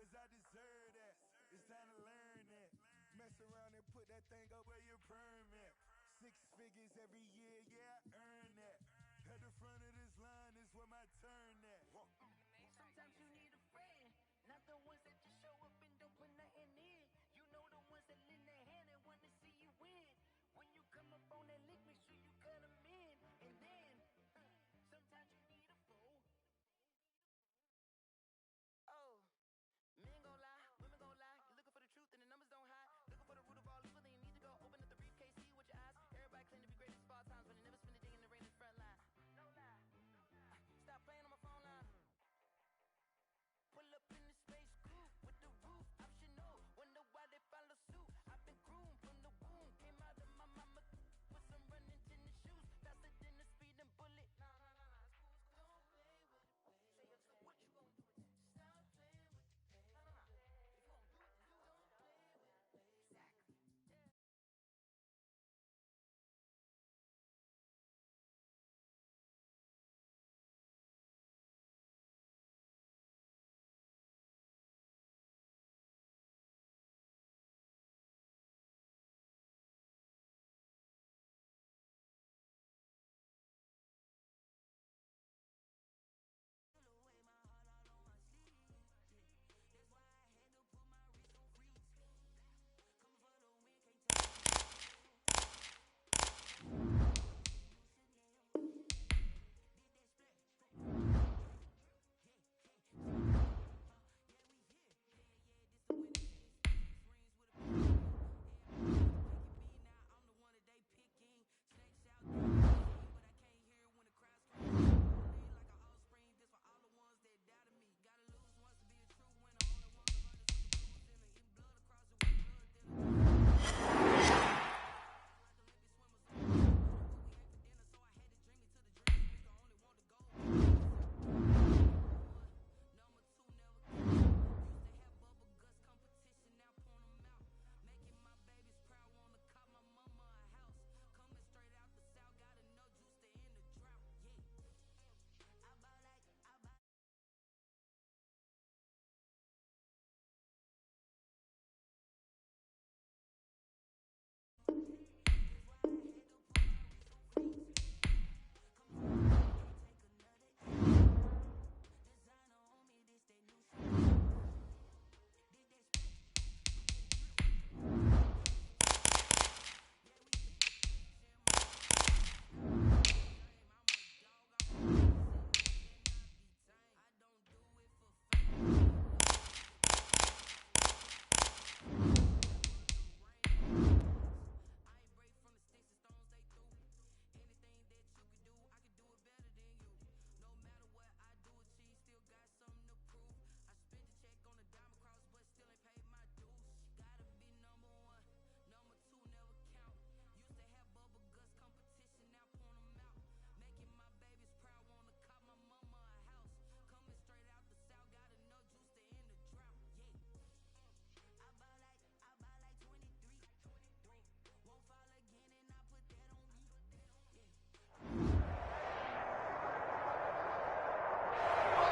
cause I deserve that. It's time to learn that. Mess around and put that thing up where your permit. 6 figures every year, yeah, I earn that. At the front of this line is where my turn at. Sometimes you need a friend, not the ones that just show up and don't put nothing in. You know the ones that lend their hand and want to see you win. When you come up on that lick, make sure you cut them in. And then, sometimes you need a fool. Oh, men gon' lie, women gon' lie. You're looking for the truth and the numbers don't hide. Looking for the root of all evil, then you need to go open up the briefcase, see with your eyes. Everybody claim to be greatest of all times, but they never spend a day in the rain in the front line. No lie. Stop playing on my phone line. Pull up in the space coupe with the roof optional. Wonder why they follow suit. I've been groomed from the womb. Came out of my mama with some running tennis shoes. Faster than the speeding bullet. Nah, it's cool. Don't play with it, baby. Say yo, so what you gon' do with it? Stop playing with it, baby. Nah. If you gon' do it, then do it. Don't play with it, baby. Exactly. Yeah.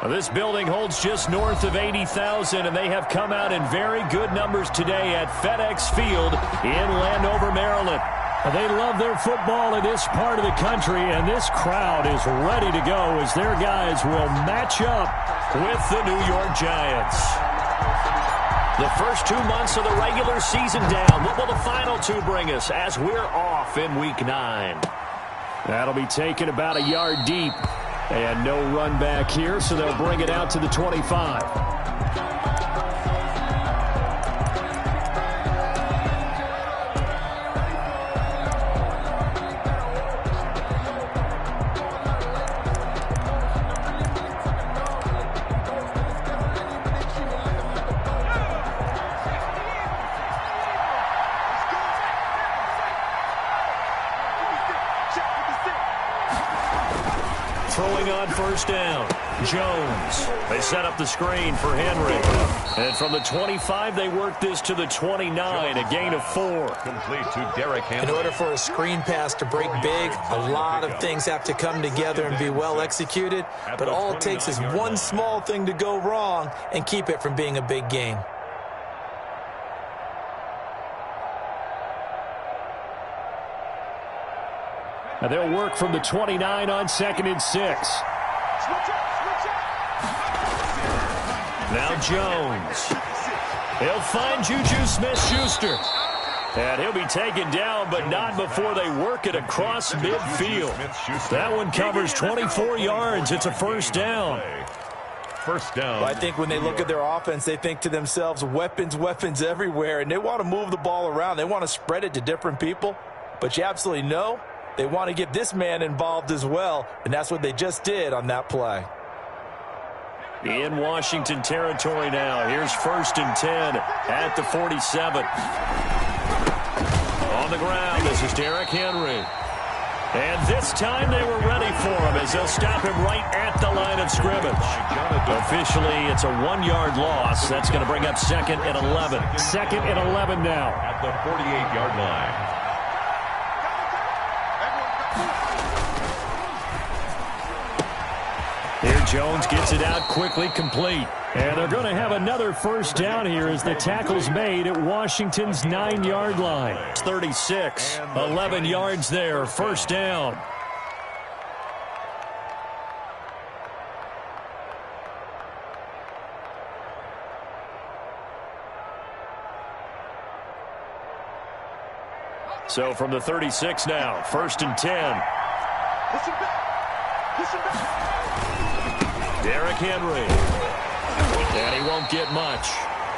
This building holds just north of 80,000, and they have come out in very good numbers today at FedEx Field in Landover, Maryland. They love their football in this part of the country, and this crowd is ready to go as their guys will match up with the New York Giants. The first 2 months of the regular season down. What will the final 2 bring us as we're off in Week 9? That'll be taken about a yard deep. And no run back here, so they'll bring it out to the 25. throwing on first down. Jones. They set up the screen for Henry. And from the 25, they work this to the 29, a gain of 4. Complete to Derrick Henry. In order for a screen pass to break big, a lot of things have to come together and be well executed. But all it takes is one small thing to go wrong and keep it from being a big gain. Now they'll work from the 29 on 2nd and 6. Now Jones. He'll find Juju Smith-Schuster. And he'll be taken down, but not before they work it across midfield. That one covers 24 yards. It's a first down. First down. Well, I think when they look at their offense, they think to themselves, weapons, weapons everywhere. And they want to move the ball around. They want to spread it to different people. But you absolutely know they want to get this man involved as well. And that's what they just did on that play. In Washington territory now. Here's 1st and 10 at the 47. On the ground, this is Derrick Henry. And this time they were ready for him as they'll stop him right at the line of scrimmage. Officially, it's a 1-yard loss. That's going to bring up 2nd and 11. 2nd and 11 now. At the 48-yard line. Here Jones gets it out quickly, complete. And they're going to have another first down here as the tackle's made at Washington's 9-yard line. It's 36, 11 yards there, first down. So from the 36 now, 1st and 10. Derrick Henry. And he won't get much.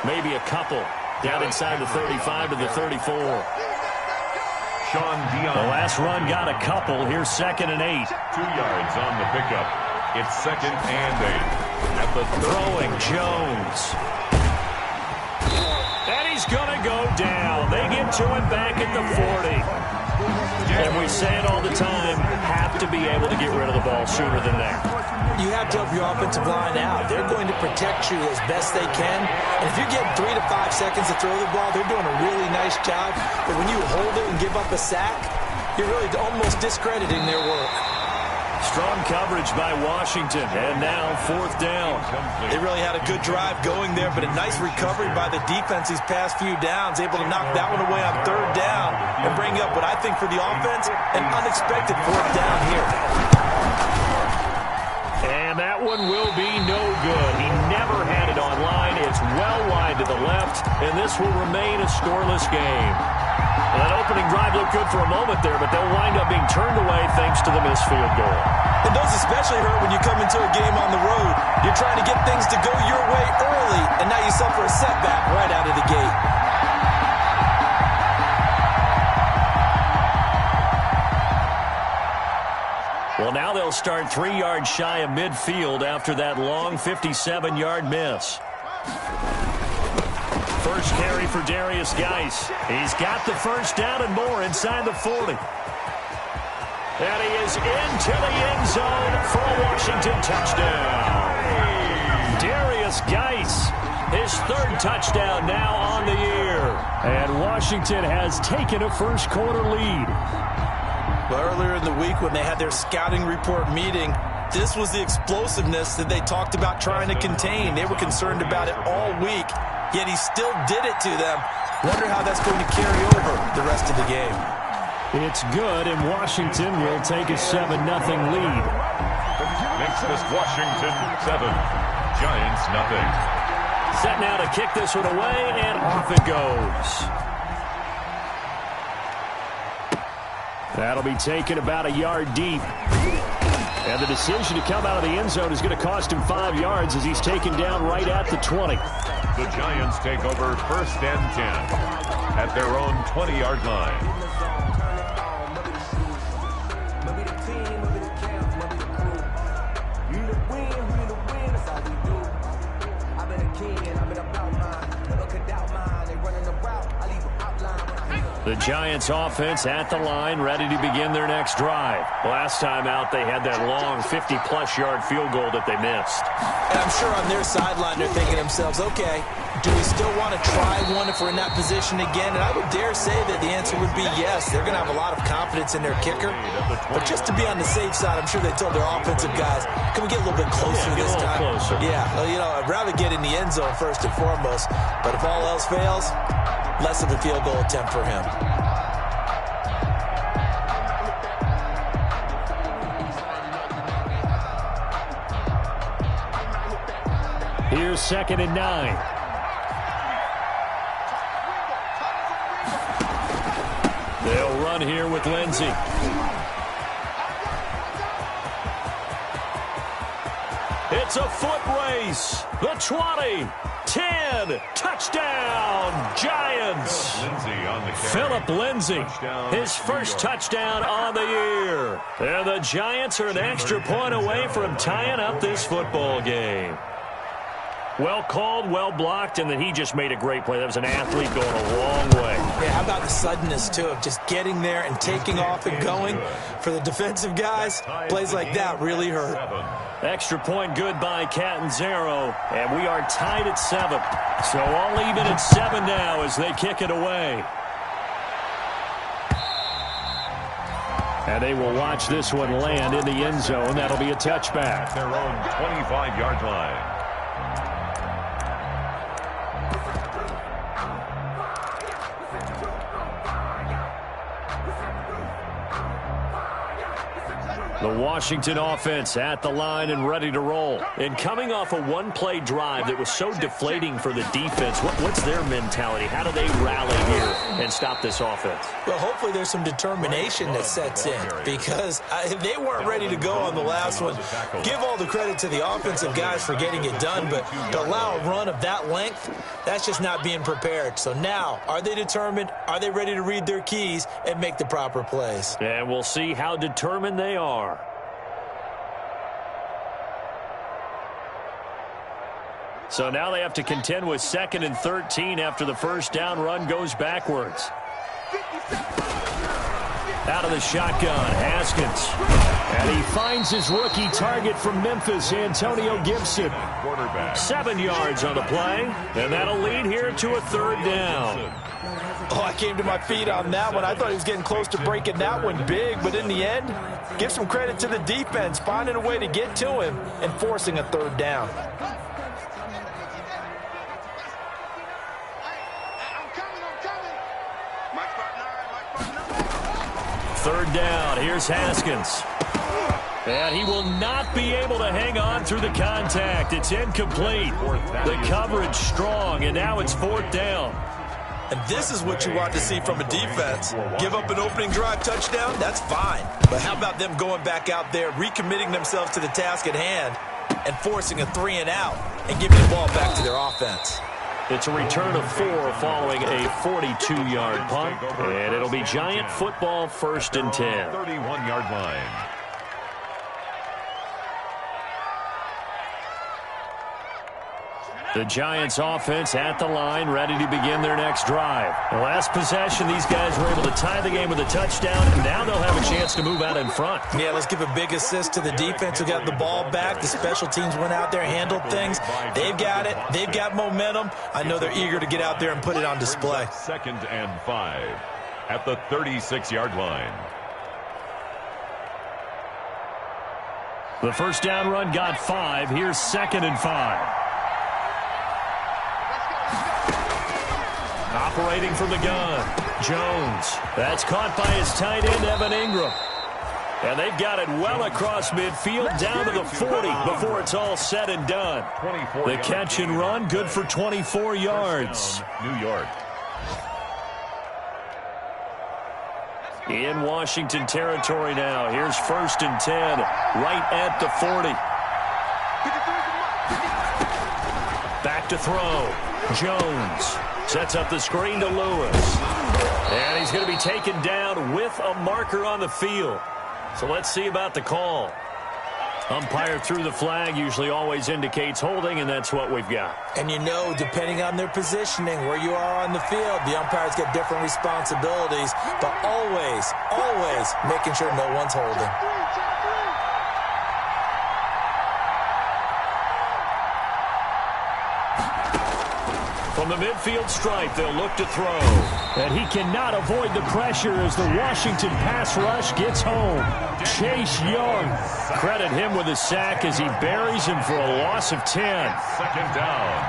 Maybe a couple. Down inside the 35 to the 34. Sean Dion. The last run got a couple. Here's 2nd and 8. 2 yards on the pickup. It's 2nd and 8. At the throwing Jones. And he's going to go down. They get to him back at the 40. And we say it all the time, have to be able to get rid of the ball sooner than that. You have to help your offensive line out. They're going to protect you as best they can. And if you get 3 to 5 seconds to throw the ball, they're doing a really nice job. But when you hold it and give up a sack, you're really almost discrediting their work. Strong coverage by Washington, and now 4th down. They really had a good drive going there, but a nice recovery by the defense these past few downs, able to knock that one away on 3rd down and bring up what I think for the offense, an unexpected 4th down here. And that one will be no good. He never had it on line. It's well wide to the left, and this will remain a scoreless game. Well, that opening drive looked good for a moment there, but they'll wind up being turned away thanks to the missed field goal. And those especially hurt when you come into a game on the road. You're trying to get things to go your way early, and now you suffer a setback right out of the gate. Well, now they'll start 3 yards shy of midfield after that long 57-yard miss. First carry for Darius Geis. He's got the first down and more inside the 40. And he is into the end zone for a Washington touchdown. Darius Geis, his 3rd touchdown now on the year. And Washington has taken a first quarter lead. Well, earlier in the week when they had their scouting report meeting, this was the explosiveness that they talked about trying to contain. They were concerned about it all week, yet he still did it to them. Wonder how that's going to carry over the rest of the game. It's good, and Washington will take a 7-0 lead. Makes this Washington 7, Giants nothing. Set now to kick this one away, and off it goes. That'll be taken about a yard deep. And the decision to come out of the end zone is going to cost him 5 yards as he's taken down right at the 20. The Giants take over 1st and 10 at their own 20-yard line. The Giants offense at the line, ready to begin their next drive. Last time out, they had that long 50-plus yard field goal that they missed. And I'm sure on their sideline they're thinking to themselves, okay, do we still want to try one if we're in that position again? And I would dare say that the answer would be yes. They're going to have a lot of confidence in their kicker. But just to be on the safe side, I'm sure they told their offensive guys, can we get a little bit closer this time? Closer. Yeah, well, I'd rather get in the end zone first and foremost. But if all else fails, less of a field goal attempt for him. Here's 2nd and 9. They'll run here with Lindsey. It's a foot race. The 20, 10, touchdown, Giants. Philip Lindsey, his first touchdown on the year. And the Giants are an extra point away from tying up this football game. Well called, well blocked, and then he just made a great play. That was an athlete going a long way. Yeah, how about the suddenness, too, of just getting there and taking off and going? For the defensive guys, plays like that really hurt. Extra point good by Catanzaro, and we are tied at 7. So all even at 7 now as they kick it away. And they will watch this one land in the end zone. That'll be a touchback. Their own 25-yard line. The Washington offense at the line and ready to roll. And coming off a one-play drive that was so deflating for the defense, what's their mentality? How do they rally here and stop this offense? Well, hopefully there's some determination that sets in because they weren't ready to go on the last one. Give all the credit to the offensive guys for getting it done, but to allow a run of that length, that's just not being prepared. So now, are they determined? Are they ready to read their keys and make the proper plays? And we'll see how determined they are. So now they have to contend with 2nd and 13 after the first down run goes backwards. Out of the shotgun, Haskins. And he finds his rookie target from Memphis, Antonio Gibson. 7 yards on the play, and that'll lead here to a 3rd down. Oh, I came to my feet on that one. I thought he was getting close to breaking that one big, but in the end, give some credit to the defense, finding a way to get to him and forcing a 3rd down. 3rd down. Here's Haskins. And he will not be able to hang on through the contact. It's incomplete. The coverage strong, and now it's 4th down. And this is what you want to see from a defense. Give up an opening drive touchdown, that's fine. But how about them going back out there, recommitting themselves to the task at hand, and forcing a 3-and-out, and giving the ball back to their offense. It's a return of 4 following a 42-yard punt, and it'll be Giant football 1st and 10. 31-yard line. The Giants offense at the line, ready to begin their next drive. The last possession, these guys were able to tie the game with a touchdown, and now they'll have a chance to move out in front. Yeah, let's give a big assist to the defense who got the ball back. The special teams went out there, handled things. They've got it. They've got momentum. I know they're eager to get out there and put it on display. 2nd and 5 at the 36-yard line. The first down run got 5. Here's 2nd and 5. Operating from the gun, Jones. That's caught by his tight end, Evan Ingram. And they've got it well across midfield down to the 40 before it's all said and done. The catch and run, good for 24 yards. New York. In Washington territory now. Here's 1st and 10, right at the 40. Back to throw. Jones sets up the screen to Lewis. And he's going to be taken down with a marker on the field. So let's see about the call. Umpire threw the flag, usually always indicates holding, and that's what we've got. And you know, depending on their positioning, where you are on the field, the umpires get different responsibilities, but always, always making sure no one's holding. From the midfield stripe, they'll look to throw. And he cannot avoid the pressure as the Washington pass rush gets home. Chase Young. Credit him with a sack as he buries him for a loss of 10. Second down.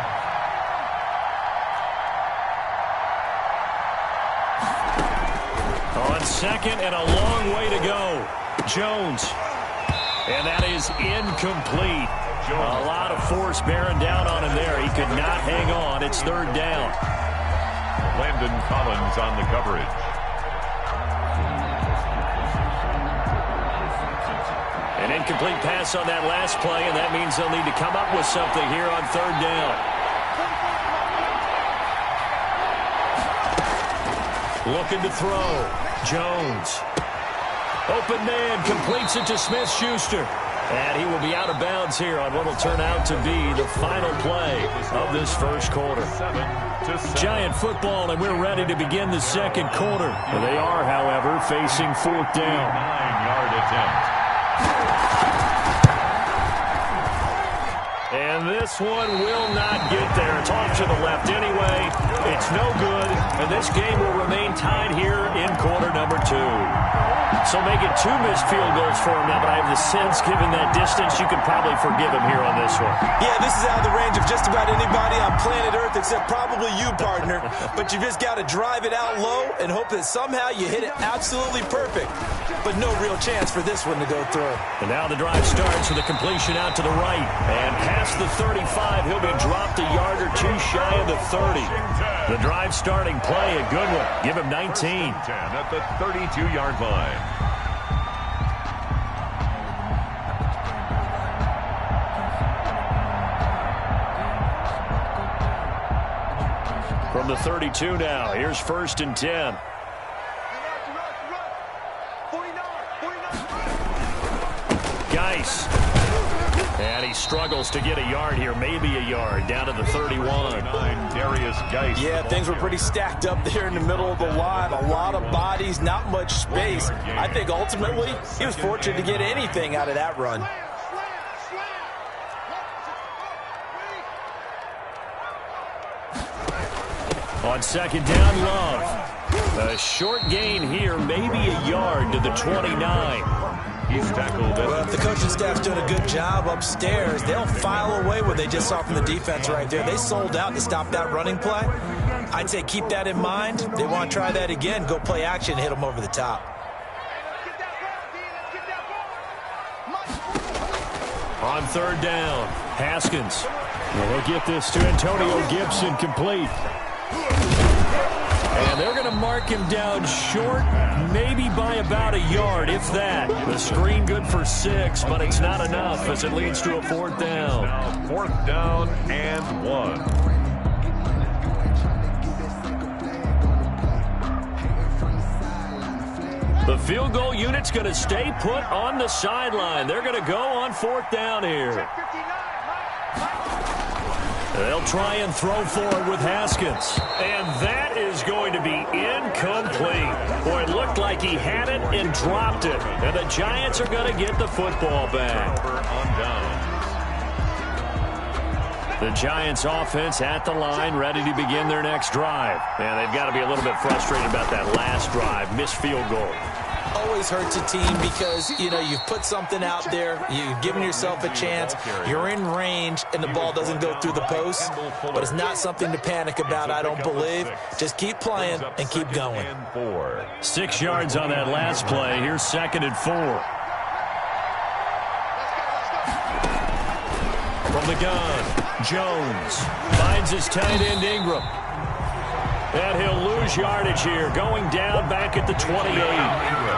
On second and a long way to go. Jones. And that is incomplete. A lot of force bearing down on him there. He could not hang on. It's third down. Landon Collins on the coverage. An incomplete pass on that last play, and that means they'll need to come up with something here on third down. Looking to throw. Jones. Open man, completes it to Smith-Schuster. And he will be out of bounds here on what will turn out to be the final play of this first quarter. Giant football, and we're ready to begin the second quarter. They are, however, facing fourth down. 9-yard attempt. And this one will not get there. It's off to the left anyway. It's no good, and this game will remain tied here in quarter number 2. So make it 2 missed field goals for him now, but I have the sense, given that distance, you could probably forgive him here on this one. Yeah, this is out of the range of just about anybody on planet Earth except probably you, partner. But you just got to drive it out low and hope that somehow you hit it absolutely perfect. But no real chance for this one to go through. And now the drive starts with a completion out to the right. And past the 35, he'll be dropped a yard or 2 shy of the 30. The drive starting play, a good one. Give him 19. 10 at the 32-yard line. From the 32 now, here's first and 10. Geis. And he struggles to get a yard here, maybe a yard, down to the 31. Darius Geis. Yeah, things were pretty stacked up there in the middle of the line. A lot of bodies, not much space. I think ultimately he was fortunate to get anything out of that run. On second down, Love. A short gain here, maybe a yard to the 29. He's tackled. Well, if the coaching staff's doing a good job upstairs, they'll file away what they just saw from the defense right there. They sold out to stop that running play. I'd say keep that in mind. They want to try that again. Go play action, hit them over the top. On third down, Haskins. Well, they'll get this to Antonio Gibson complete. And they're going to mark him down short, maybe by about a yard, if that. The screen good for 6, but it's not enough as it leads to a fourth down. Now fourth down and 1. The field goal unit's going to stay put on the sideline. They're going to go on fourth down here. They'll try and throw for it with Haskins. And that is going to be incomplete. Boy, it looked like he had it and dropped it. And the Giants are going to get the football back. The Giants offense at the line, ready to begin their next drive. And they've got to be a little bit frustrated about that last drive, missed field goal. Always hurts a team because, you know, you've put something out there, you've given yourself a chance, you're in range, and the ball doesn't go through the post. But it's not something to panic about, I don't believe. Just keep playing and keep going. 6 yards on that last play. Here's second and 4. From the gun, Jones finds his tight end Ingram. And he'll lose yardage here, going down back at the 28.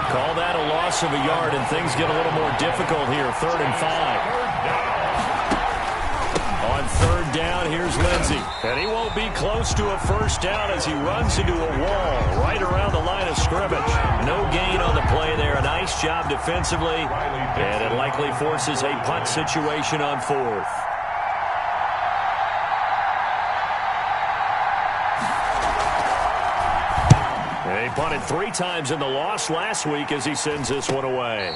Call that a loss of a yard, and things get a little more difficult here, 3rd and 5. On On third down, here's Lindsey. And he won't be close to a first down as he runs into a wall right around the line of scrimmage. No gain on the play there. A nice job defensively. And it likely forces a punt situation on fourth. They punted 3 times in the loss last week as he sends this one away.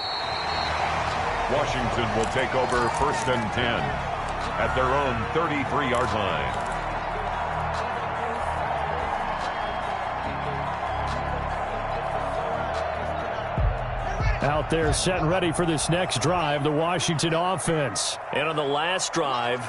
Washington will take over 1st and 10 at their own 33-yard line. Out there set and ready for this next drive, the Washington offense. And on the last drive,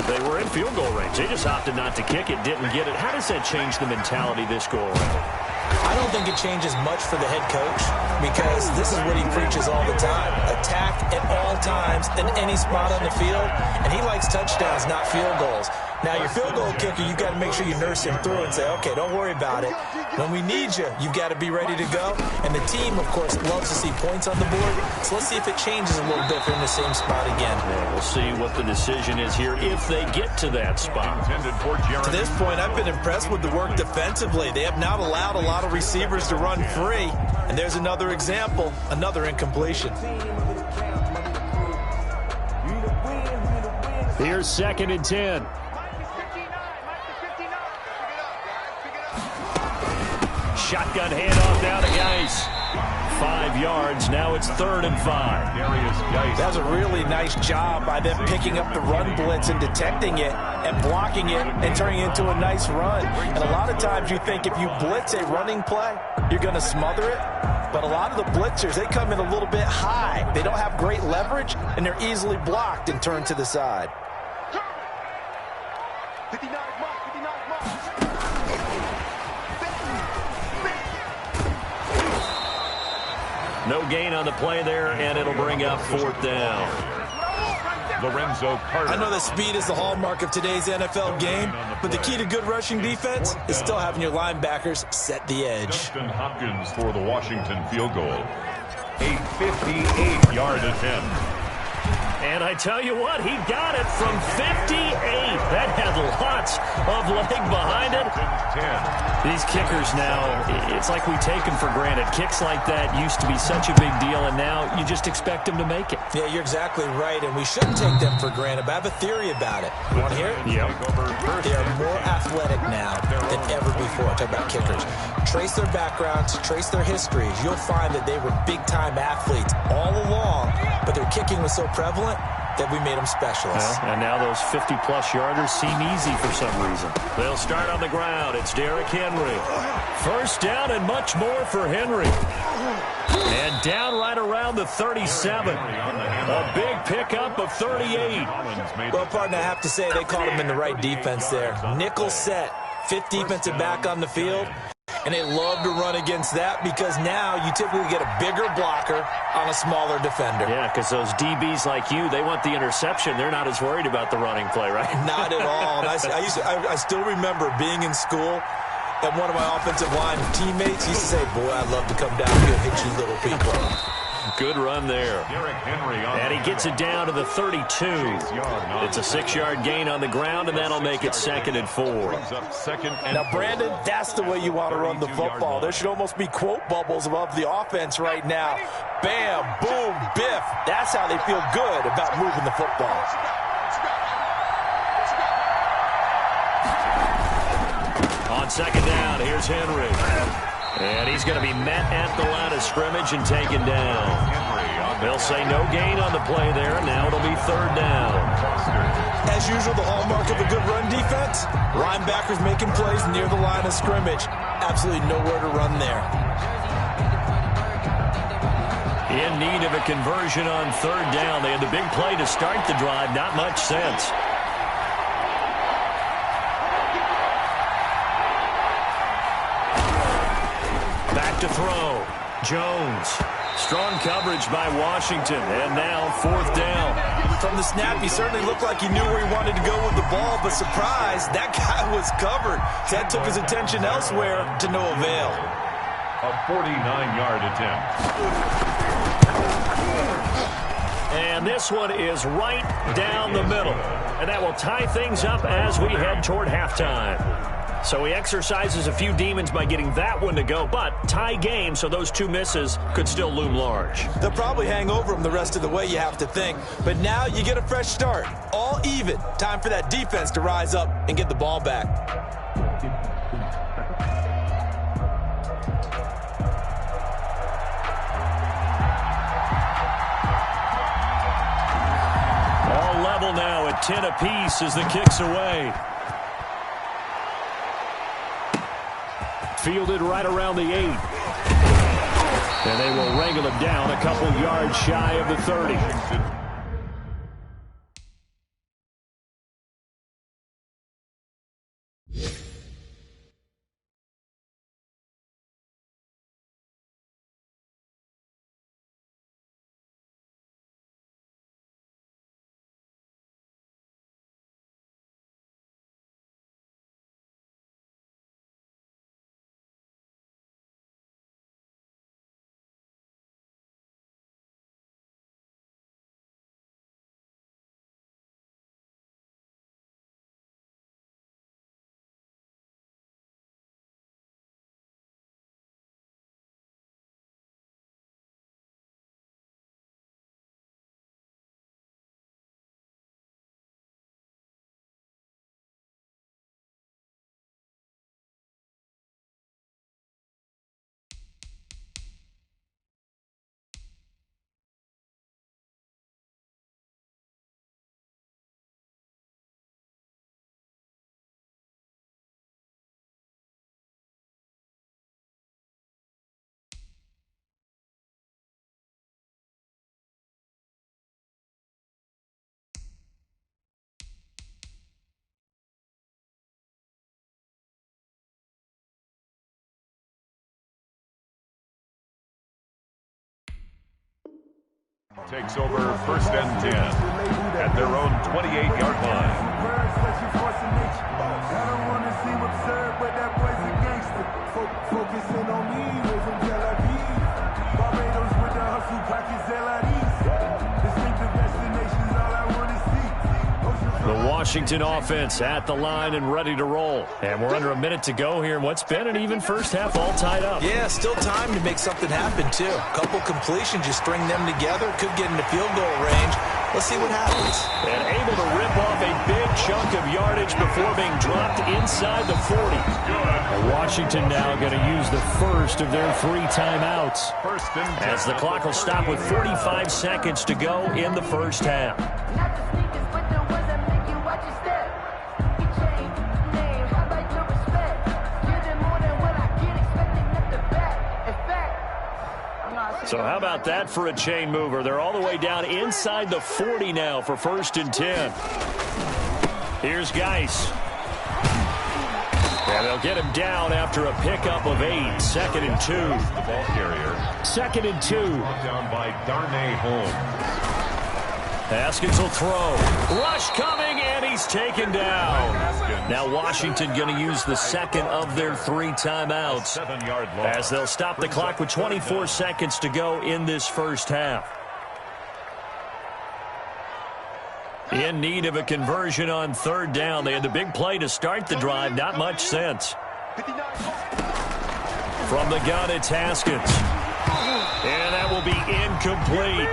they were in field goal range. They just opted not to kick it, didn't get it. How does that change the mentality this go around? I don't think it changes much for the head coach because this is what he preaches all the time. Attack at all times in any spot on the field, and he likes touchdowns, not field goals. Now, your field goal kicker, you've got to make sure you nurse him through and say, okay, don't worry about it. When we need you, you've got to be ready to go. And the team, of course, loves to see points on the board. So let's see if it changes a little bit if they're in the same spot again. Yeah, we'll see what the decision is here if they get to that spot. To this point, I've been impressed with the work defensively. They have not allowed a lot of receivers to run free. And there's another example, another incompletion. Here's 2nd and 10. Shotgun handoff down to Geis. 5 yards. Now it's 3rd and 5. That's a really nice job by them picking up the run blitz and detecting it and blocking it and turning it into a nice run. And a lot of times you think if you blitz a running play, you're going to smother it. But a lot of the blitzers, they come in a little bit high. They don't have great leverage, and they're easily blocked and turned to the side. No gain on the play there, and it'll bring up 4th down. Lorenzo Carter. I know that speed is the hallmark of today's NFL game, but the key to good rushing defense is still having your linebackers set the edge. Justin Hopkins for the Washington field goal. A 58-yard attempt. And I tell you what, he got it from 58. That had lots of leg behind it. These kickers now, it's like we take them for granted. Kicks like that used to be such a big deal, and now you just expect them to make it. Yeah, you're exactly right, and we shouldn't take them for granted, but I have a theory about it. You want to hear it? Yep. They are more athletic now than ever before. I talk about kickers. Trace their backgrounds, trace their histories. You'll find that they were big-time athletes all along, but their kicking was so prevalent that we made them specialists. And now those 50-plus yarders seem easy for some reason. They'll start on the ground. It's Derrick Henry. 1st down and much more for Henry. And down right around the 37. A big pickup of 38. Well, partner, I have to say they caught him in the right defense there. Nickel set, 5th defensive back on the field. And they love to run against that because now you typically get a bigger blocker on a smaller defender. Yeah, because those DBs like you, they want the interception. They're not as worried about the running play, right? Not at all. And I still remember being in school, and one of my offensive line teammates used to say, boy, I'd love to come down here and hit you little people. Good run there. And he gets it down to the 32. It's a 6-yard gain on the ground, and that'll make it 2nd and 4. Now, Brandon, that's the way you want to run the football. There should almost be quote bubbles above the offense right now. Bam, boom, biff. That's how they feel good about moving the football. On 2nd down, here's Henry. And he's going to be met at the line of scrimmage and taken down. They'll say no gain on the play there. Now it'll be 3rd down. As usual, the hallmark of a good run defense, linebackers making plays near the line of scrimmage. Absolutely nowhere to run there. In need of a conversion on 3rd down. They had the big play to start the drive. Not much sense. Back to throw. Jones. Strong coverage by Washington. And now 4th down. From the snap, he certainly looked like he knew where he wanted to go with the ball, but surprise, that guy was covered. So that took his attention elsewhere to no avail. A 49-yard attempt. And And this one is right down the middle. And that will tie things up as we head toward halftime. So he exercises a few demons by getting that one to go, but tie game, so those two misses could still loom large. They'll probably hang over him the rest of the way, you have to think. But now you get a fresh start. All even. Time for that defense to rise up and get the ball back. Now at 10 apiece as the kick's away. Fielded right around the 8. And they will wrangle him down a couple yards shy of the 30. Takes over first and 10 at their own 28-yard line. I don't want to seem absurd, but that boy's a gangster. Focusing on me, way from Tel Aviv. Barbados with the hustle pockets, LIDs. Distinctive destinations, all I want to see. The Washington offense at the line and ready to roll. And we're under a minute to go here in what's been an even first half, all tied up. Yeah, still time to make something happen, too. A couple completions, you string them together, could get into field goal range. Let's see what happens. And able to rip off a big chunk of yardage before being dropped inside the 40. And Washington now going to use the first of their 3 timeouts. As the clock will stop with 45 seconds to go in the first half. So how about that for a chain mover? They're all the way down inside the 40 now for first and 10. Here's Geis. And they'll get him down after a pickup of 8. Second and 2. The ball carrier. Second and 2. Down by Darnay Holmes. Haskins will throw. Rush coming, and he's taken down. Now Washington going to use the second of their 3 timeouts as they'll stop the clock with 24 seconds to go in this first half. In need of a conversion on third down. They had the big play to start the drive. Not much sense. From the gun, it's Haskins. And that will be incomplete.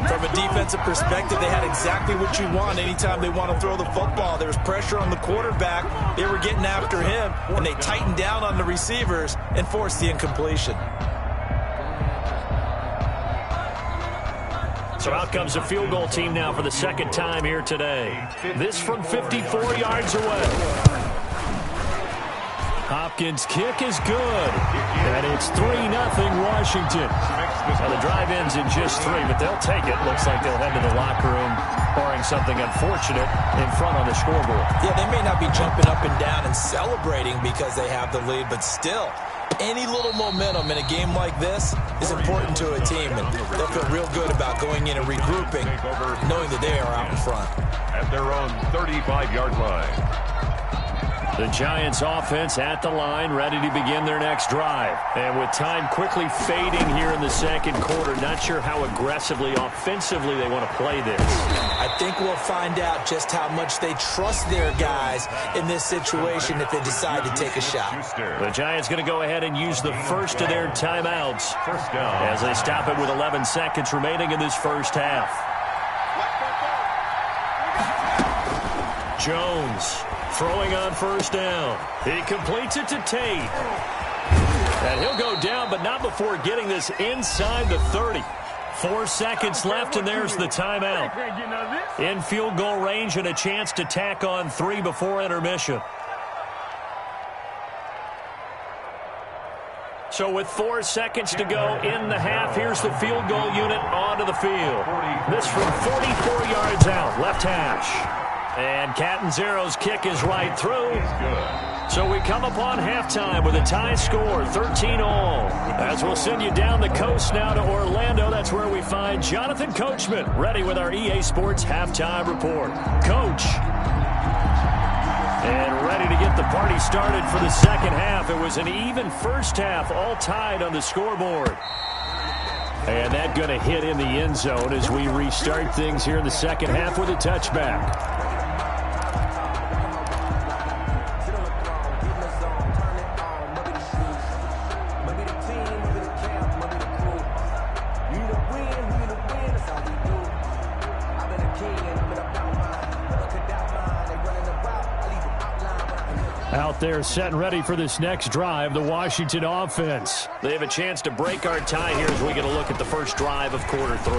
From a defensive perspective, they had exactly what you want anytime they want to throw the football. There was pressure on the quarterback. They were getting after him, and they tightened down on the receivers and forced the incompletion. So out comes a field goal team now for the second time here today. This from 54 yards away. Hopkins' kick is good. And it's 3-0 Washington. Now the drive ends in just 3, but they'll take it. Looks like they'll head to the locker room, barring something unfortunate in front on the scoreboard. Yeah, they may not be jumping up and down and celebrating because they have the lead, but still, any little momentum in a game like this is important to a team, and they'll feel real good about going in and regrouping, knowing that they are out in front. At their own 35-yard line. The Giants offense at the line, ready to begin their next drive. And with time quickly fading here in the second quarter, not sure how aggressively, offensively they want to play this. I think we'll find out just how much they trust their guys in this situation if they decide to take a shot. The Giants going to go ahead and use the first of their timeouts as they stop it with 11 seconds remaining in this first half. Jones throwing on first down. He completes it to Tate. And he'll go down, but not before getting this inside the 30. 4 seconds left, and there's the timeout. In field goal range and a chance to tack on 3 before intermission. So with 4 seconds to go in the half, here's the field goal unit onto the field. This from 44 yards out, left hash. And Catanzero's kick is right through. So we come upon halftime with a tie score, 13-all. As we'll send you down the coast now to Orlando, that's where we find Jonathan Coachman, ready with our EA Sports halftime report. Coach. And ready to get the party started for the second half. It was an even first half, all tied on the scoreboard. And that going to hit in the end zone as we restart things here in the second half with a touchback. Out there set and ready for this next drive, the Washington offense. They have a chance to break our tie here as we get a look at the first drive of quarter 3.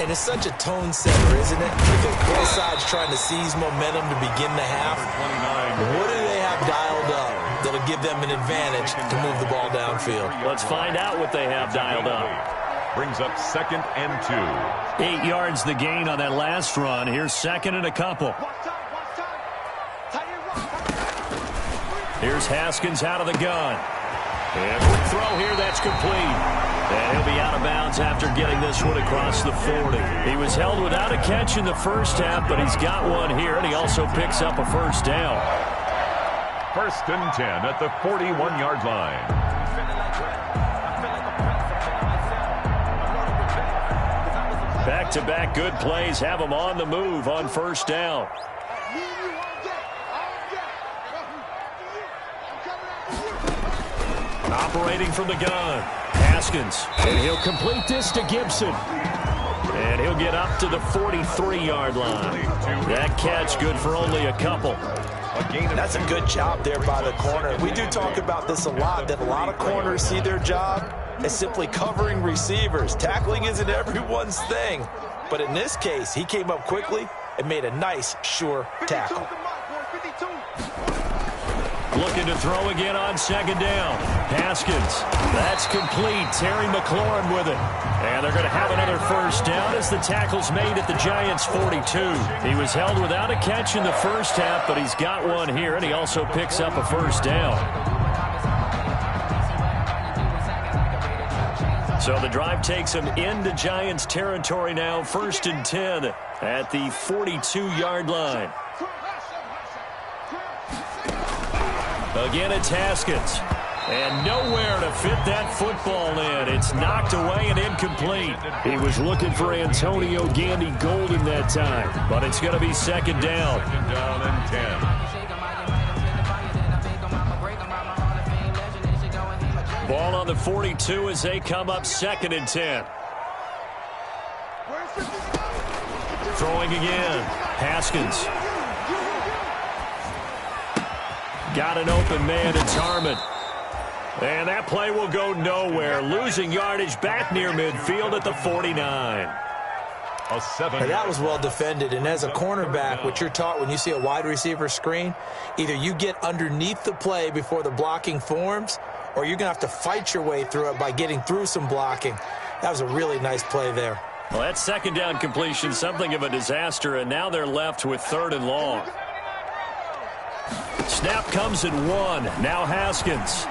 And it's such a tone setter, isn't it? Because both sides trying to seize momentum to begin the half. What do they have dialed up that'll give them an advantage to move the ball downfield? Let's find out what they have dialed up. Brings up 2nd and 2. 8 yards the gain on that last run. Here's 2nd and a couple. Here's Haskins out of the gun. And quick throw here, that's complete. And he'll be out of bounds after getting this one across the 40. He was held without a catch in the first half, but he's got one here, and he also picks up a first down. 1st and 10 at the 41-yard line. Back-to-back good plays have him on the move on first down. Operating from the gun, Haskins, and he'll complete this to Gibson. And he'll get up to the 43-yard line. That catch good for only a couple. That's a good job there by the corner. We do talk about this a lot, that a lot of corners see their job as simply covering receivers. Tackling isn't everyone's thing. But in this case, he came up quickly and made a nice, sure tackle. Looking to throw again on 2nd down. Haskins. That's complete. Terry McLaurin with it. And they're going to have another first down as the tackle's made at the Giants' 42. He was held without a catch in the first half, but he's got one here, and he also picks up a first down. So the drive takes him into Giants territory now. 1st and 10 at the 42-yard line. Again, it's Haskins. And nowhere to fit that football in. It's knocked away and incomplete. He was looking for Antonio Gandy Golden that time. But it's going to be 2nd down. 2nd down and 10. Ball on the 42 as they come up 2nd and 10. Throwing again. Haskins. Got an open man, it's Harmon. And that play will go nowhere. Losing yardage back near midfield at the 49. That was well defended. And as a cornerback, what you're taught when you see a wide receiver screen, either you get underneath the play before the blocking forms, or you're going to have to fight your way through it by getting through some blocking. That was a really nice play there. Well, that 2nd down completion, something of a disaster, and now they're left with 3rd and long. Snap comes at 1. Now Haskins.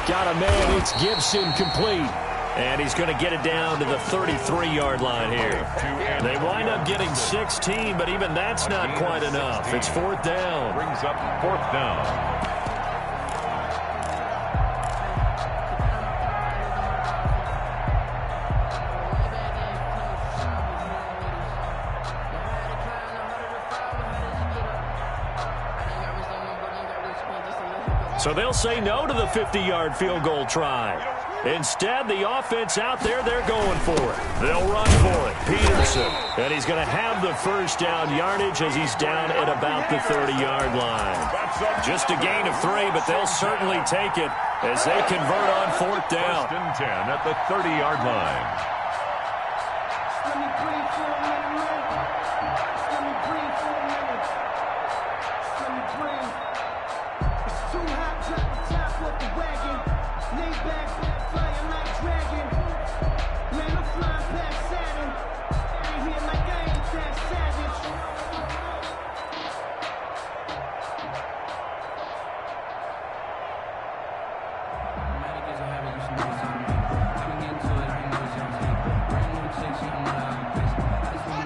Got a man. It's Gibson complete. And he's going to get it down to the 33-yard line here. They wind up getting 16, but even that's not quite enough. It's 4th down. Brings up 4th down. So they'll say no to the 50-yard field goal try. Instead, the offense out there, they're going for it. They'll run for it. Peterson. And he's going to have the first down yardage as he's down at about the 30-yard line. Just a gain of 3, but they'll certainly take it as they convert on 4th down. 1st and 10 at the 30-yard line.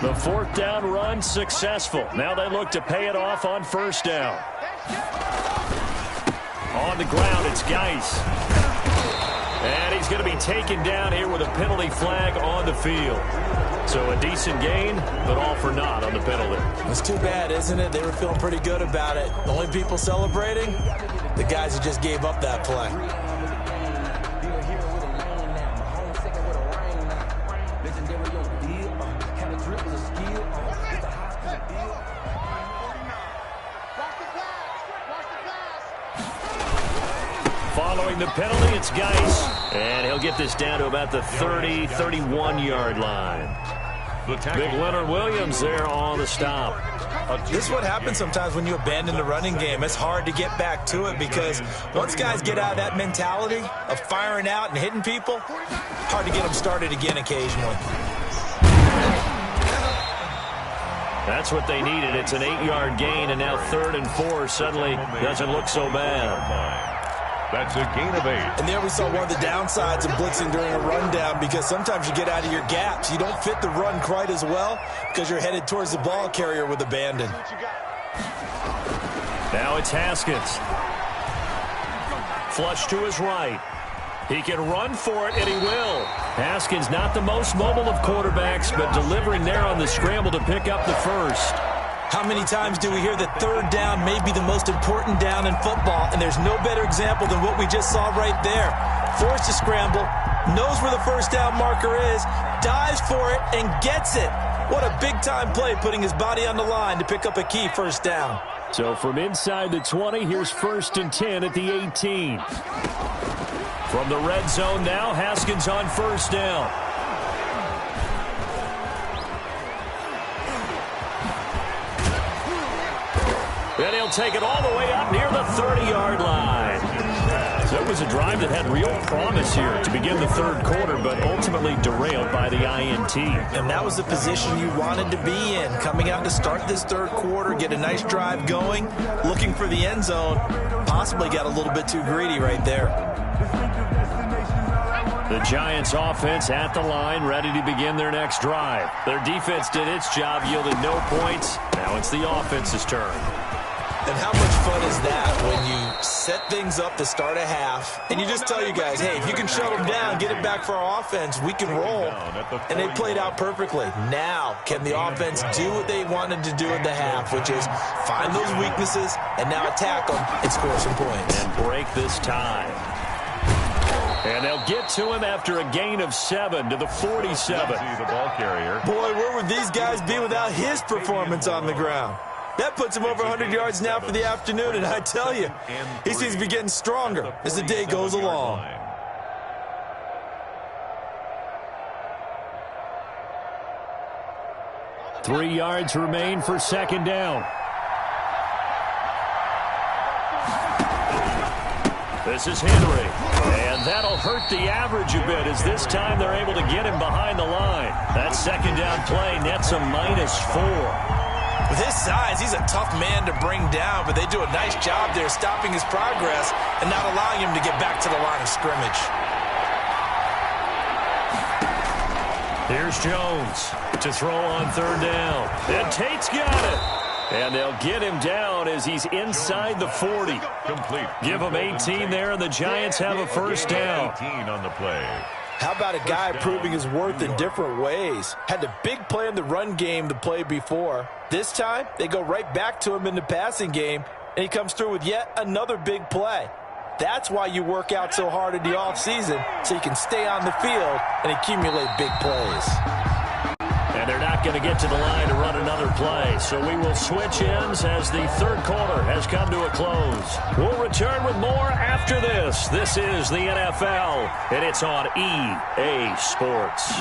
The 4th down run successful. Now they look to pay it off on 1st down. On the ground, it's Geis. And he's going to be taken down here with a penalty flag on the field. So a decent gain, but all for naught on the penalty. It's too bad, isn't it? They were feeling pretty good about it. The only people celebrating, the guys who just gave up that play. Following the penalty, it's Geis. And he'll get this down to about the 30, 31-yard line. Big Leonard Williams there on the stop. This is what happens sometimes when you abandon the running game. It's hard to get back to it because once guys get out of that mentality of firing out and hitting people, hard to get them started again occasionally. That's what they needed. It's an 8-yard gain, and now 3rd and 4 suddenly doesn't look so bad. That's a gain of 8. And there we saw one of the downsides of blitzing during a rundown because sometimes you get out of your gaps. You don't fit the run quite as well because you're headed towards the ball carrier with abandon. Now it's Haskins. Flush to his right. He can run for it, and he will. Haskins not the most mobile of quarterbacks, but delivering there on the scramble to pick up the first. How many times do we hear that 3rd down may be the most important down in football, and there's no better example than what we just saw right there. Forced to scramble, knows where the 1st down marker is, dives for it, and gets it. What a big-time play, putting his body on the line to pick up a key 1st down. So from inside the 20, here's 1st and 10 at the 18. From the red zone now, Haskins on 1st down. And he'll take it all the way up near the 30-yard line. So it was a drive that had real promise here to begin the 3rd quarter, but ultimately derailed by the INT. And that was the position you wanted to be in, coming out to start this 3rd quarter, get a nice drive going, looking for the end zone. Possibly got a little bit too greedy right there. The Giants offense at the line, ready to begin their next drive. Their defense did its job, yielded no points. Now it's the offense's turn. And how much fun is that when you set things up to start a half, and you just tell you guys, hey, if you can shut them down, get it back for our offense, we can roll. And they played out perfectly. Now, can the offense do what they wanted to do at the half, which is find those weaknesses and now attack them and score some points. And break this tie. And they'll get to him after a gain of 7 to the 47. The ball carrier. Boy, where would these guys be without his performance on the ground? That puts him over 100 yards now for the afternoon, and I tell you, he seems to be getting stronger as the day goes along. Three yards remain for 2nd down. This is Henry, and that'll hurt the average a bit as this time they're able to get him behind the line. That 2nd down play nets a -4. With his size, he's a tough man to bring down, but they do a nice job there stopping his progress and not allowing him to get back to the line of scrimmage. Here's Jones to throw on third down. And Tate's got it. And they'll get him down as he's inside the 40. Complete. Give him 18 there, and the Giants have a first down. 18 on the play. How about a guy proving his worth in different ways? Had a big play in the run game to play before. This time, they go right back to him in the passing game, and he comes through with yet another big play. That's why you work out so hard in the offseason, so you can stay on the field and accumulate big plays. And they're not going to get to the line to run another play, so we will switch ends as the third quarter has come to a close. We'll return with more after this. This is the NFL, and it's on EA Sports.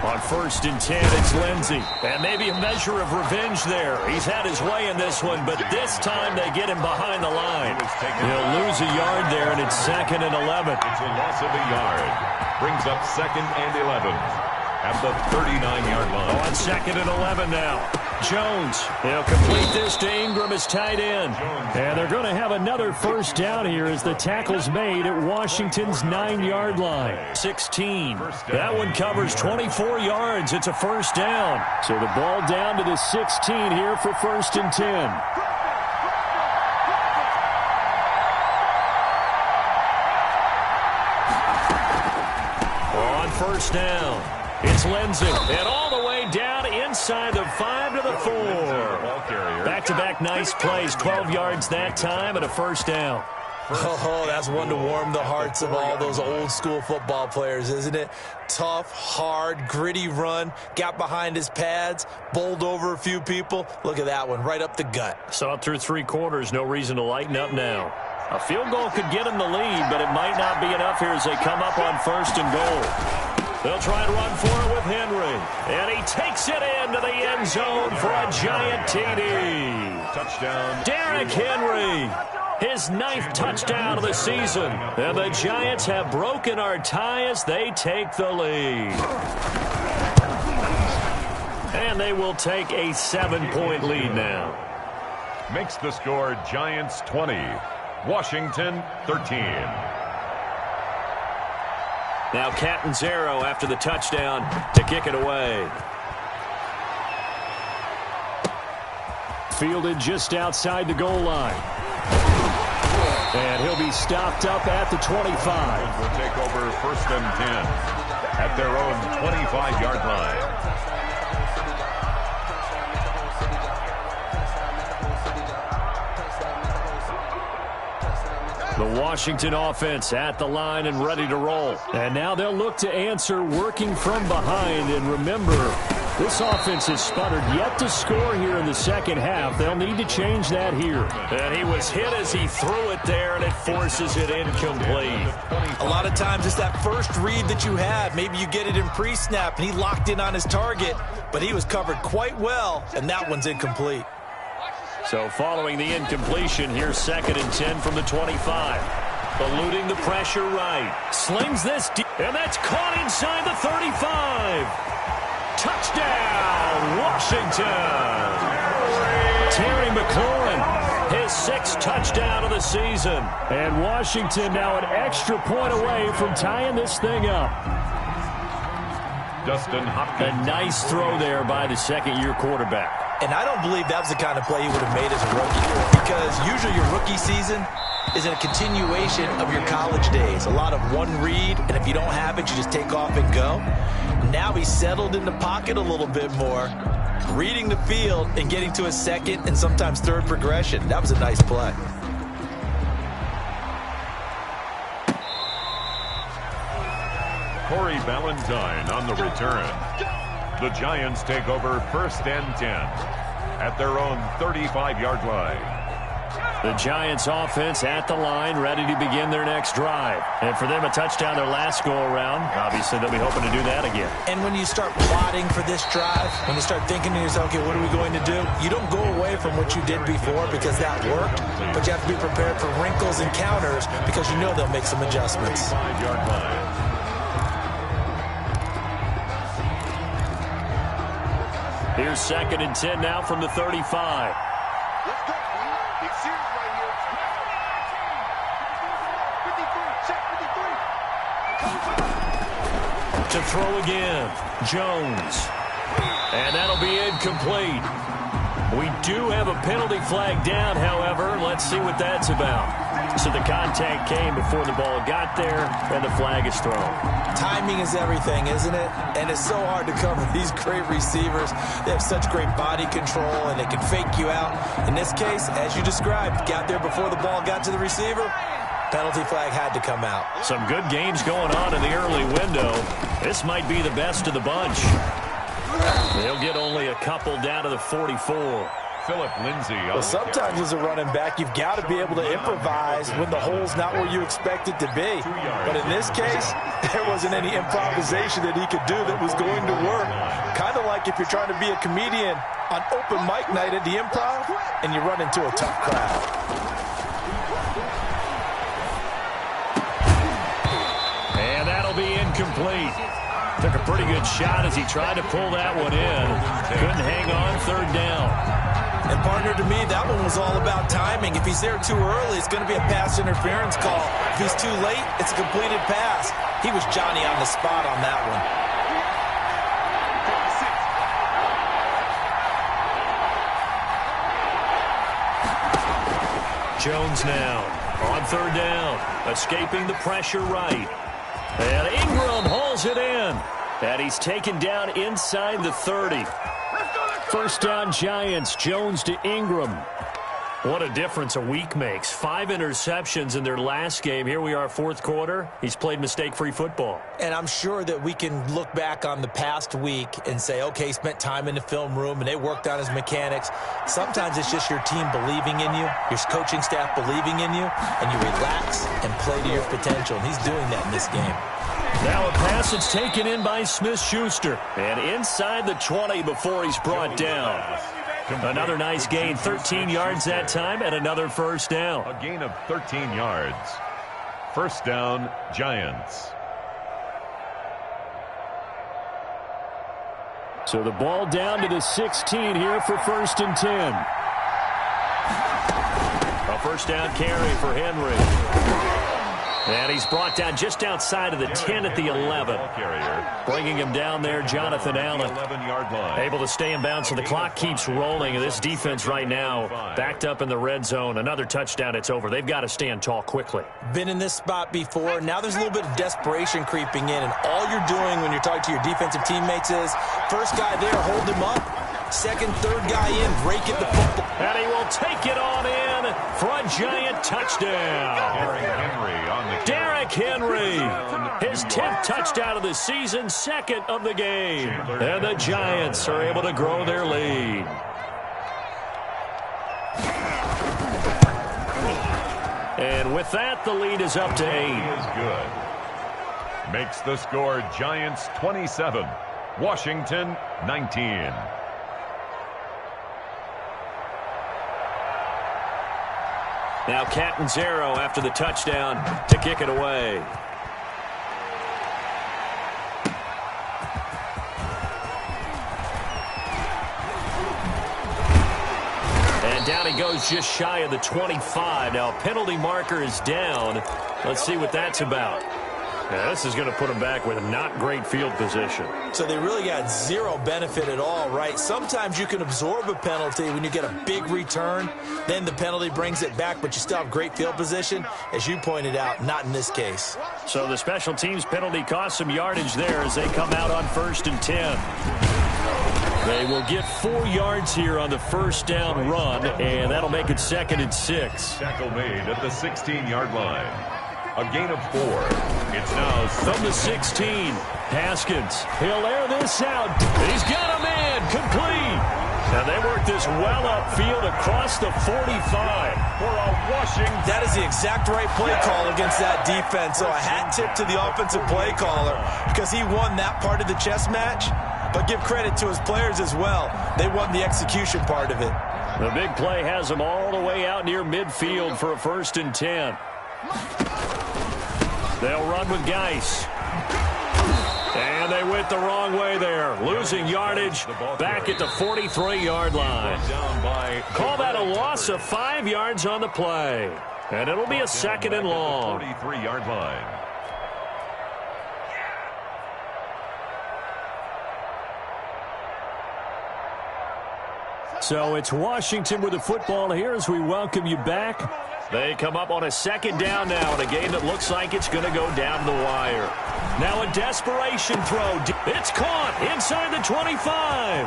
On 1st and 10, it's Lindsey. And maybe a measure of revenge there. He's had his way in this one, but this time they get him behind the line. He'll lose a yard there, and it's 2nd and 11. It's a loss of a yard. Brings up 2nd and 11 at the 39-yard line. On 2nd and 11 now. Jones, he'll complete this to Ingram as tight end. And they're going to have another first down here as the tackle's made at Washington's 9-yard line. 16. That one covers 24 yards. It's a first down. So the ball down to the 16 here for 1st and 10. On first down, it's Lindsey. And all the way down inside the 5 to the 4. Back-to-back nice plays. 12 yards that time and a first down. Oh, that's one to warm the hearts of all those old-school football players, isn't it? Tough, hard, gritty run. Got behind his pads, bowled over a few people. Look at that one, right up the gut. Saw it through 3 quarters. No reason to lighten up now. A field goal could get him the lead, but it might not be enough here as they come up on 1st and goal. They'll try and run for it with Henry. And he takes it into the end zone for a giant TD. Touchdown. Derrick Henry. His 9th touchdown of the season. And the Giants have broken our tie as they take the lead. And they will take a 7-point lead now. Makes the score Giants 20, Washington 13. Now Catanzaro after the touchdown to kick it away. Fielded just outside the goal line. And he'll be stopped up at the 25. Will take over 1st and 10 at their own 25-yard line. The Washington offense at the line and ready to roll. And now they'll look to answer working from behind. And remember, this offense has sputtered yet to score here in the second half. They'll need to change that here. And he was hit as he threw it there, and it forces it incomplete. A lot of times it's that first read that you have. Maybe you get it in pre-snap, and he locked in on his target, but he was covered quite well, and that one's incomplete. So following the incompletion, here's 2nd and 10 from the 25. Eluding the pressure right. Slings this deep, and that's caught inside the 35. Touchdown, Washington. Terry McLaurin, his 6th touchdown of the season. And Washington now an extra point away from tying this thing up. Dustin Hopkins. A nice throw there by the 2nd-year quarterback. And I don't believe that was the kind of play he would have made as a rookie. Because usually your rookie season is a continuation of your college days. A lot of one read, and if you don't have it, you just take off and go. Now he's settled in the pocket a little bit more, reading the field and getting to a 2nd and sometimes 3rd progression. That was a nice play. Corey Ballantyne on the return. The Giants take over 1st and 10 at their own 35-yard line. The Giants offense at the line, ready to begin their next drive. And for them, a touchdown their last go-around. Obviously, they'll be hoping to do that again. And when you start plotting for this drive, when you start thinking to yourself, okay, what are we going to do? You don't go away from what you did before because that worked, but you have to be prepared for wrinkles and counters because you know they'll make some adjustments. 35-yard line. Here's 2nd and 10 now from the 35. Let's go. Big series right here. 53, check 53. To throw again, Jones. And that'll be incomplete. We do have a penalty flag down, however. Let's see what that's about. So the contact came before the ball got there, and the flag is thrown. Timing is everything, isn't it? And it's so hard to cover these great receivers. They have such great body control, and they can fake you out. In this case, as you described, got there before the ball got to the receiver. Penalty flag had to come out. Some good games going on in the early window. This might be the best of the bunch. They'll get only a couple down to the 44. Philip Lindsay. Well, sometimes as a running back, you've got to be able to improvise when the hole's not where you expect it to be. But in this case, there wasn't any improvisation that he could do that was going to work. Kind of like if you're trying to be a comedian on open mic night at the Improv and you run into a tough crowd. And that'll be incomplete. Took a pretty good shot as he tried to pull that one in. Couldn't hang on, third down. And partner, to me, that one was all about timing. If he's there too early, it's going to be a pass interference call. If he's too late, it's a completed pass. He was Johnny on the spot on that one. Jones now on third down, escaping the pressure right. And Ingram hauls it in. And he's taken down inside the 30. First down, Giants. Jones to Ingram. What a difference a week makes. 5 interceptions in their last game. Here we are, fourth quarter. He's played mistake-free football. And I'm sure that we can look back on the past week and say, okay, he spent time in the film room and they worked on his mechanics. Sometimes it's just your team believing in you, your coaching staff believing in you, and you relax and play to your potential. And he's doing that in this game. Now a pass that's taken in by Smith-Schuster. And inside the 20 before he's brought down. Another nice gain, 13 yards that time, and another first down. A gain of 13 yards. First down, Giants. So the ball down to the 16 here for first and 10. A first down carry for Henry. And he's brought down just outside of the 10 at the 11. Bringing him down there, Jonathan Allen. 11-yard line. Able to stay in bounds, so the clock keeps rolling. And this defense right now backed up in the red zone. Another touchdown, it's over. They've got to stand tall quickly. Been in this spot before. Now there's a little bit of desperation creeping in. And all you're doing when you're talking to your defensive teammates is, first guy there, hold him up. Second, third guy in, break it the football. And he will take it on in for a Giant touchdown. Derrick Henry, his 10th touchdown of the season, second of the game. And the Giants are able to grow their lead. And with that, the lead is up to 8. Good. Makes the score Giants 27, Washington 19. Now Catanzaro after the touchdown to kick it away. And down he goes just shy of the 25. Now a penalty marker is down. Let's see what that's about. Now this is going to put them back with not great field position. So they really got zero benefit at all, right? Sometimes you can absorb a penalty when you get a big return. Then the penalty brings it back, but you still have great field position. As you pointed out, not in this case. So the special teams penalty cost some yardage there as they come out on first and 10. They will get 4 yards here on the first down run, and that'll make it second and 6. Tackle made at the 16-yard line. A gain of 4. It's now from the 16. Haskins. He'll air this out. He's got a man complete. And they work this well upfield across the 45 for a Washington. That is the exact right play call against that defense. So a hat tip to the offensive play caller because he won that part of the chess match. But give credit to his players as well. They won the execution part of it. The big play has them all the way out near midfield for a first and 10. They'll run with Geis. And they went the wrong way there. Losing yardage back at the 43-yard line. Call that a loss of 5 yards on the play. And it'll be a second and long. 43-yard line. So it's Washington with the football here as we welcome you back. They come up on a second down now in a game that looks like it's going to go down the wire. Now a desperation throw. It's caught inside the 25.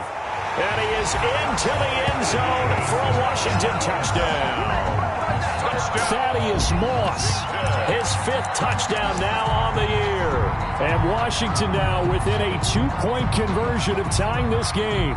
And he is into the end zone for a Washington touchdown. Thaddeus Moss, his 5th touchdown now on the year. And Washington now within a 2-point conversion of tying this game.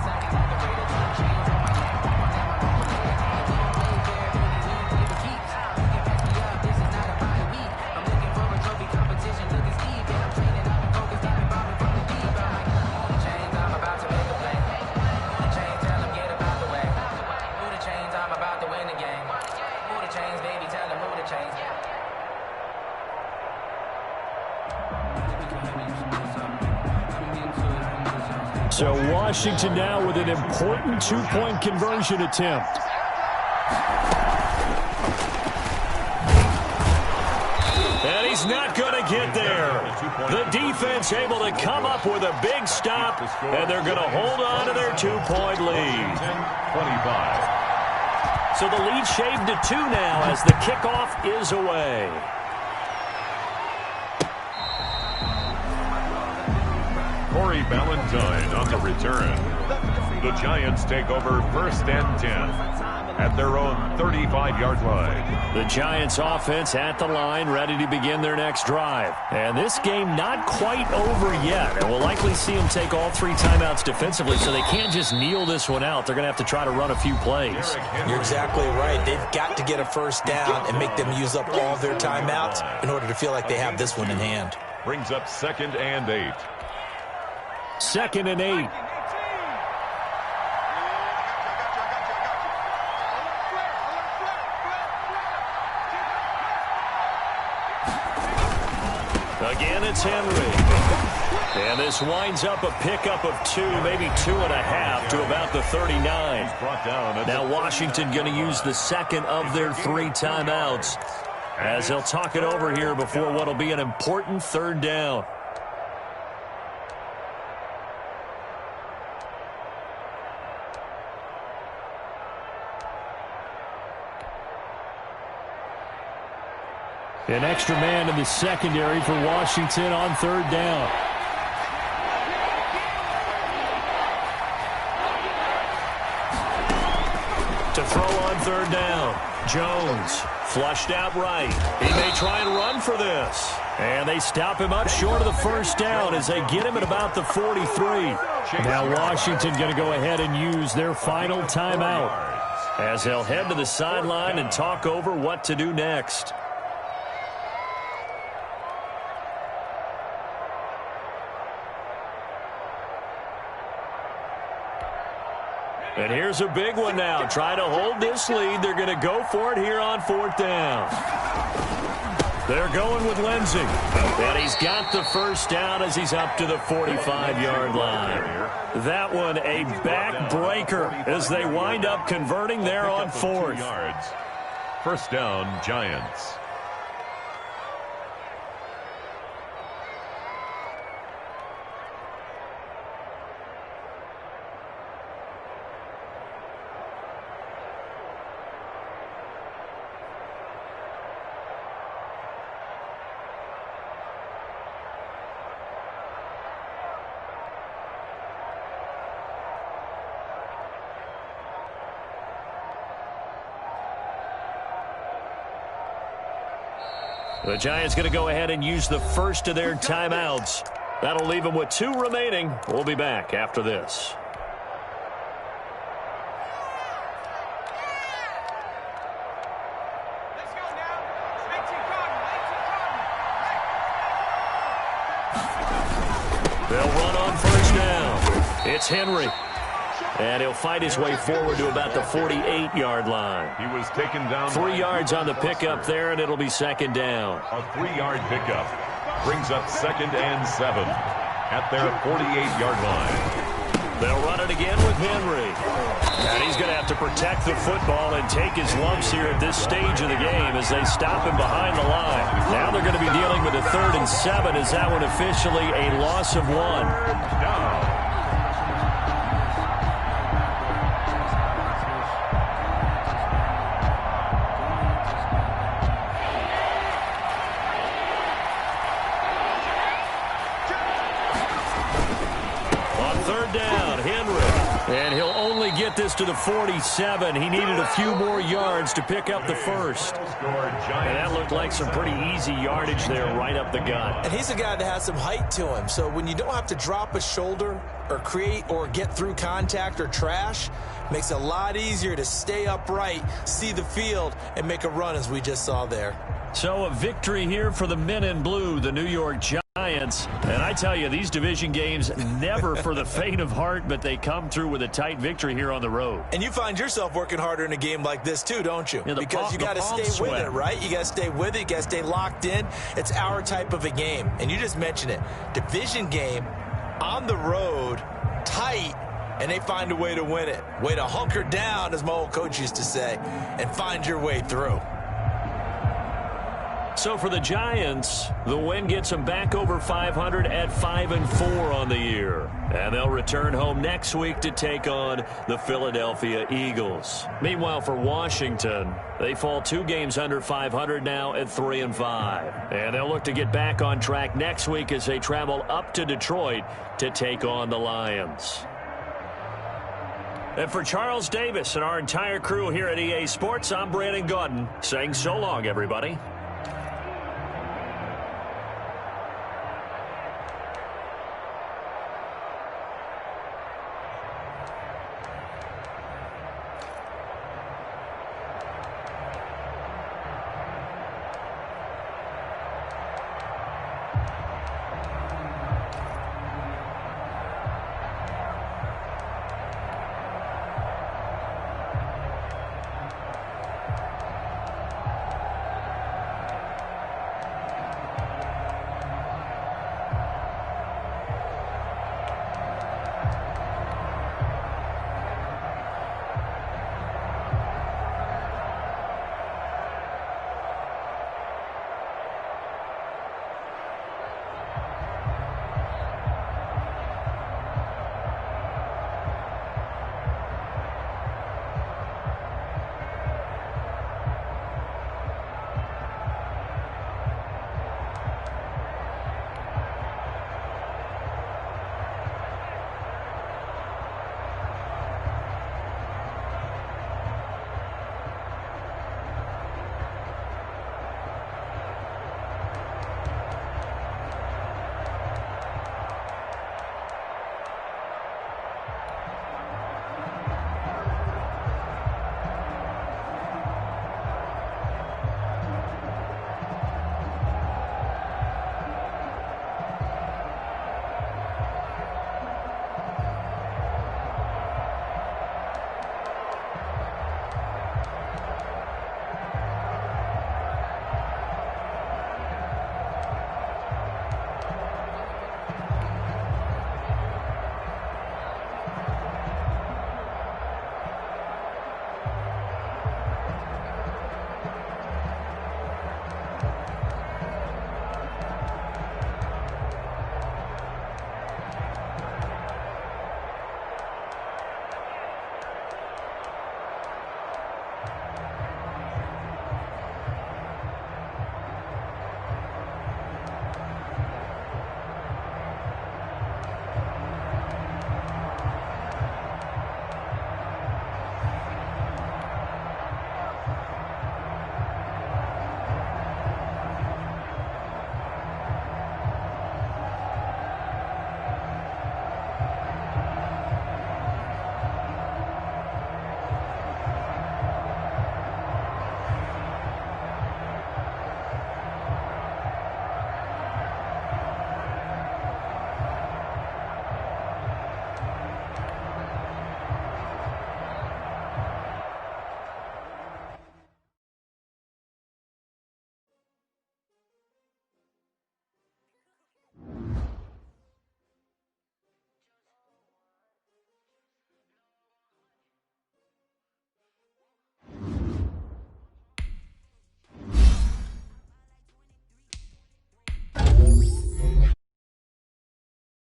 So Washington now with an important 2-point conversion attempt. And he's not going to get there. The defense able to come up with a big stop, and they're going to hold on to their 2-point lead. 25. So the lead shaved to 2 now as the kickoff is away. Corey Ballantyne on the return. The Giants take over 1st and 10 at their own 35-yard line. The Giants offense at the line, ready to begin their next drive. And this game not quite over yet. And we'll likely see them take all 3 timeouts defensively, so they can't just kneel this one out. They're going to have to try to run a few plays. You're exactly right. They've got to get a first down and make them use up all their timeouts in order to feel like they have this one in hand. Brings up 2nd and 8. 2nd and 8. Again, it's Henry. And this winds up a pickup of 2, maybe 2.5 to about the 39. Now Washington going to use the 2nd of their 3 timeouts as they'll talk it over here before what will be an important 3rd down. An extra man in the secondary for Washington on 3rd down. To throw on 3rd down. Jones flushed out right. He may try and run for this. And they stop him up short of the 1st down as they get him at about the 43. Now Washington going to go ahead and use their final timeout as they'll head to the sideline and talk over what to do next. And here's a big one now. Try to hold this lead. They're going to go for it here on 4th down. They're going with Lindsey. And he's got the 1st down as he's up to the 45-yard line. That one a backbreaker as they wind up converting there on 4th. 1st down, Giants. The Giants going to go ahead and use the 1st of their timeouts. That'll leave them with 2 remaining. We'll be back after this. They'll run on 1st down. It's Henry. And he'll fight his way forward to about the 48-yard line. He was taken down. 3 yards on the pickup there, and it'll be 2nd down. A 3-yard pickup brings up 2nd and 7 at their 48-yard line. They'll run it again with Henry. And he's going to have to protect the football and take his lumps here at this stage of the game as they stop him behind the line. Now they're going to be dealing with a 3rd and 7 as that one officially a loss of 1. third down, Henry. And he'll only get this to the 47. He needed a few more yards to pick up the first. And that looked like some pretty easy yardage there right up the gut. And he's a guy that has some height to him. So when you don't have to drop a shoulder or create or get through contact or trash, makes it a lot easier to stay upright, see the field, and make a run as we just saw there. So a victory here for the men in blue, the New York Giants. And I tell you, these division games never for the faint of heart, but they come through with a tight victory here on the road. And you find yourself working harder in a game like this too, don't you? Yeah, because you got to stay with it, right? You got to stay with it. You got to stay locked in. It's our type of a game. And you just mentioned it. Division game, on the road, tight, and they find a way to win it. Way to hunker down, as my old coach used to say, and find your way through. So for the Giants, the win gets them back over 500 at 5-4 on the year. And they'll return home next week to take on the Philadelphia Eagles. Meanwhile, for Washington, they fall 2 games under 500 now at 3-5. And they'll look to get back on track next week as they travel up to Detroit to take on the Lions. And for Charles Davis and our entire crew here at EA Sports, I'm Brandon Gaudin saying so long, everybody.